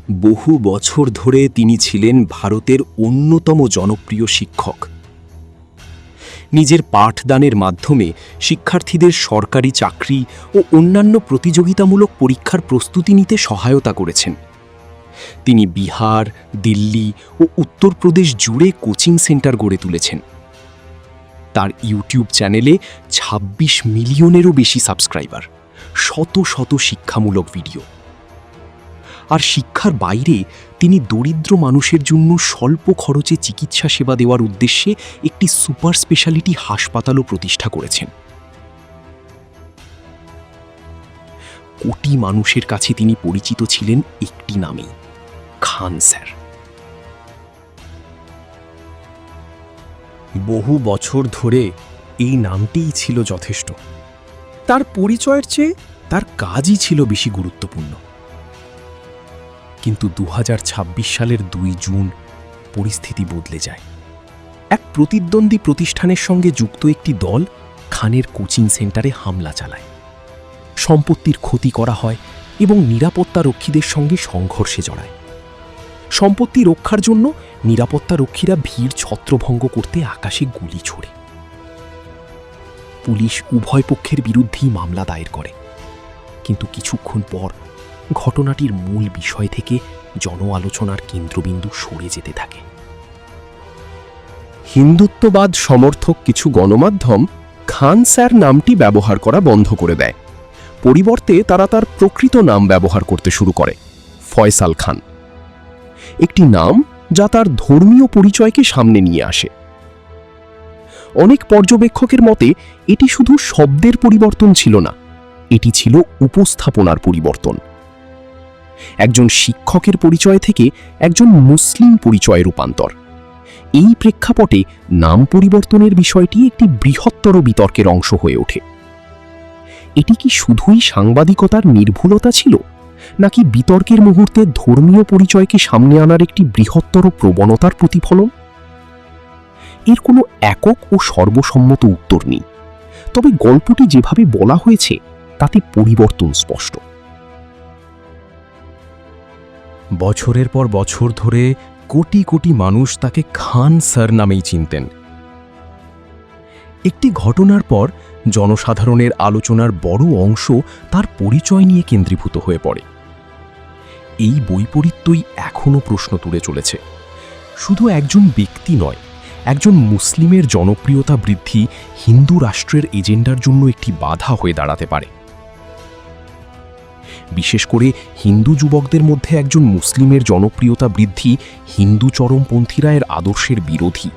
বহু বছর ধরে তিনি ছিলেন ভারতের অন্যতম জনপ্রিয় শিক্ষক। নিজের পাঠদানের মাধ্যমে শিক্ষার্থীদের সরকারি চাকরি ও অন্যান্য প্রতিযোগিতামূলক পরীক্ষার প্রস্তুতি নিতে সহায়তা করেছেন। তিনি বিহার, দিল্লি ও উত্তরপ্রদেশ জুড়ে কোচিং সেন্টার গড়ে তুলেছেন। তার ইউটিউব চ্যানেলে ২৬ মিলিয়নেরও বেশি সাবস্ক্রাইবার, শত শত শিক্ষামূলক ভিডিও। আর শিক্ষার বাইরে তিনি দরিদ্র মানুষের জন্য স্বল্প খরচে চিকিৎসা সেবা দেওয়ার উদ্দেশ্যে একটি সুপার স্পেশালিটি হাসপাতালও প্রতিষ্ঠা করেছেন। কোটি মানুষের কাছে তিনি পরিচিত ছিলেন একটি নামেই, খান স্যার। বহু বছর ধরে এই নামটিই ছিল যথেষ্ট। তার পরিচয়ের চেয়ে তার কাজই ছিল বেশি গুরুত্বপূর্ণ। কিন্তু ২০২৬ সালের ২ জুন পরিস্থিতি বদলে যায়। এক প্রতিদ্বন্দ্বী প্রতিষ্ঠানের সঙ্গে যুক্ত একটি দল খানের কোচিং সেন্টারে হামলা চালায়। সম্পত্তির ক্ষতি করা হয় এবং নিরাপত্তারক্ষীদের সঙ্গে সংঘর্ষে জড়ায়। সম্পত্তি রক্ষার জন্য নিরাপত্তারক্ষীরা ভিড় ছত্রভঙ্গ করতে আকাশে গুলি ছোড়ে। পুলিশ উভয় পক্ষের বিরুদ্ধেই মামলা দায়ের করে, কিন্তু কিছুক্ষণ পর ঘটনাটির মূল বিষয় থেকে জন আলোচনার কেন্দ্রবিন্দু সরে যেতে থাকে। হিন্দুত্ববাদ সমর্থক কিছু গণমাধ্যম খান স্যার নামটি ব্যবহার করা বন্ধ করে দেয়। পরিবর্তে তারা তার প্রকৃত নাম ব্যবহার করতে শুরু করে, ফয়সাল খান। একটি নাম যা তার ধর্মীয় পরিচয়কে সামনে নিয়ে আসে। অনেক পর্যবেক্ষকের মতে এটি শুধু শব্দের পরিবর্তন ছিল না, এটি ছিল উপস্থাপনার পরিবর্তন। একজন শিক্ষকের পরিচয় থেকে একজন মুসলিম পরিচয়ে রূপান্তর। এই প্রেক্ষাপটে নাম পরিবর্তনের বিষয়টি একটি বৃহত্তর বিতর্কের অংশ হয়ে ওঠে। এটি কি শুধুই সাংবাদিকতার নির্ভুলতা ছিল, নাকি বিতর্কের মুহূর্তে ধর্মীয় পরিচয়কে সামনে আনার একটি বৃহত্তর প্রবণতার প্রতিফলন? এর কোনো একক ও সর্বসম্মত উত্তর নেই, তবে গল্পটি যেভাবে বলা হয়েছে তাতে পরিবর্তন স্পষ্ট। বছরের পর বছর ধরে কোটি কোটি মানুষ তাকে খান স্যার নামেই চিনতেন। একটি ঘটনার পর জনসাধারণের আলোচনার বড় অংশ তার পরিচয় নিয়ে কেন্দ্রীভূত হয়ে পড়ে। এই বৈপরীত্যই এখনও প্রশ্ন তুলে চলেছে। শুধু একজন ব্যক্তি নয়, একজন মুসলিমের জনপ্রিয়তা বৃদ্ধি হিন্দু রাষ্ট্রের এজেন্ডার জন্য একটি বাধা হয়ে দাঁড়াতে পারে। বিশেষ করে হিন্দু যুবকদের মধ্যে একজন মুসলিমের জনপ্রিয়তা বৃদ্ধি হিন্দু চরমপন্থীরা এর আদর্শের বিরোধী।